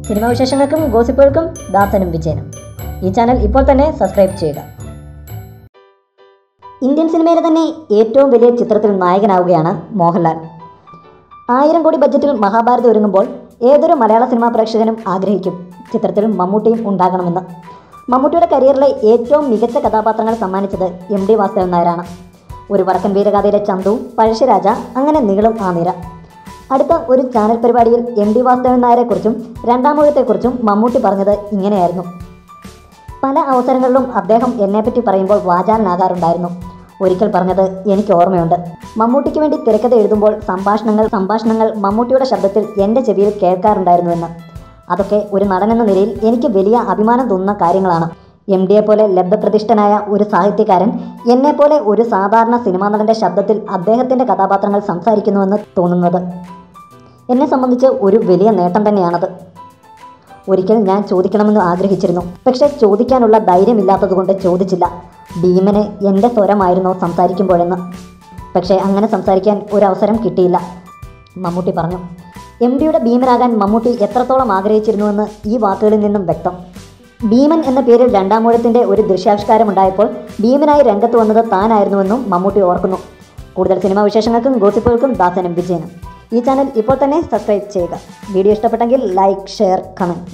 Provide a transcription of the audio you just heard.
Cinema വിശേഷങ്ങൾക്കും ഗോസിപ്പുകൾക്കും ദാസനും വിജയനും. ഈ channel ഇപ്പോൾ തന്നെ സബ്സ്ക്രൈബ് ചെയ്യുക. ഇന്ത്യൻ സിനിമയിലെ തന്നെ ഏറ്റവും വലിയ ചിത്രത്തിൽ നായകനാവുകയാണ് മോഹൻലാൽ. 1000 കോടി ബഡ്ജറ്റിൽ മഹാഭാരതം ഒരുങ്ങുമ്പോൾ ഏതൊരു മലയാള സിനിമാ പ്രേക്ഷകനും ആഗ്രഹിക്കും ചിത്രത്തിൽ മമ്മൂട്ടിയും ഉണ്ടാകണമെന്ന്. മമ്മൂട്ടിയുടെ കരിയറിലെ ഏറ്റവും മികച്ച കഥാപാത്രങ്ങൾ സമ്മാനിച്ചത് MD വാസുദേവൻ നായരാണ്. ഒരു വടക്കൻ വീരഗാഥയിലെ ചന്തു, പഴശ്ശിരാജ, അങ്ങനെ നീളും ആ നിര. അടുത്ത ഒരു ചാനൽ പരിപാടിയിൽ MD വാസുദേവൻ നായരെക്കുറിച്ചും രണ്ടാമൂഴത്തെക്കുറിച്ചും മമ്മൂട്ടി പറഞ്ഞത് ഇങ്ങനെയായിരുന്നു: പല അവസരങ്ങളിലും അദ്ദേഹം എന്നെപ്പറ്റി പറയുമ്പോൾ വാചാലനാകാറുണ്ടായിരുന്നു. ഒരിക്കൽ പറഞ്ഞത് എനിക്ക് ഓർമ്മയുണ്ട്. മമ്മൂട്ടിക്ക് വേണ്ടി തിരക്കഥ എഴുതുമ്പോൾ സംഭാഷണങ്ങൾ മമ്മൂട്ടിയുടെ ശബ്ദത്തിൽ എൻ്റെ ചെവിയിൽ കേൾക്കാറുണ്ടായിരുന്നുവെന്ന്. അതൊക്കെ ഒരു നടനെന്ന നിലയിൽ എനിക്ക് വലിയ അഭിമാനം തോന്നുന്ന കാര്യങ്ങളാണ്. MDയെ പോലെ ലബ്ധപ്രതിഷ്ഠനായ ഒരു സാഹിത്യകാരൻ എന്നെപ്പോലെ ഒരു സാധാരണ സിനിമാ നടൻ്റെ ശബ്ദത്തിൽ അദ്ദേഹത്തിൻ്റെ കഥാപാത്രങ്ങൾ സംസാരിക്കുന്നുവെന്ന് തോന്നുന്നത് എന്നെ സംബന്ധിച്ച് ഒരു വലിയ നേട്ടം തന്നെയാണത്. ഒരിക്കൽ ഞാൻ ചോദിക്കണമെന്ന് ആഗ്രഹിച്ചിരുന്നു. പക്ഷേ ചോദിക്കാനുള്ള ധൈര്യമില്ലാത്തതുകൊണ്ട് ചോദിച്ചില്ല. ഭീമന് എൻ്റെ സ്വരമായിരുന്നോ സംസാരിക്കുമ്പോഴെന്ന്. പക്ഷേ അങ്ങനെ സംസാരിക്കാൻ ഒരവസരം കിട്ടിയില്ല. മമ്മൂട്ടി പറഞ്ഞു. MDയുടെ ഭീമനാകാൻ മമ്മൂട്ടി എത്രത്തോളം ആഗ്രഹിച്ചിരുന്നുവെന്ന് ഈ വാക്കുകളിൽ നിന്നും വ്യക്തം. ഭീമൻ എന്ന പേരിൽ രണ്ടാമൂഴത്തിൻ്റെ ഒരു ദൃശ്യാവിഷ്കാരമുണ്ടായപ്പോൾ ഭീമനായി രംഗത്ത് വന്നത് താനായിരുന്നുവെന്നും മമ്മൂട്ടി ഓർക്കുന്നു. കൂടുതൽ സിനിമാ വിശേഷങ്ങൾക്കും ഗോസിപ്പുകൾക്കും ദാസനും വിജയനും. ഈ ചാനൽ ഇപ്പോൾ തന്നെ സബ്സ്ക്രൈബ് ചെയ്യുക. വീഡിയോ ഇഷ്ടപ്പെട്ടെങ്കിൽ ലൈക്ക്, ഷെയർ, കമൻറ്റ്.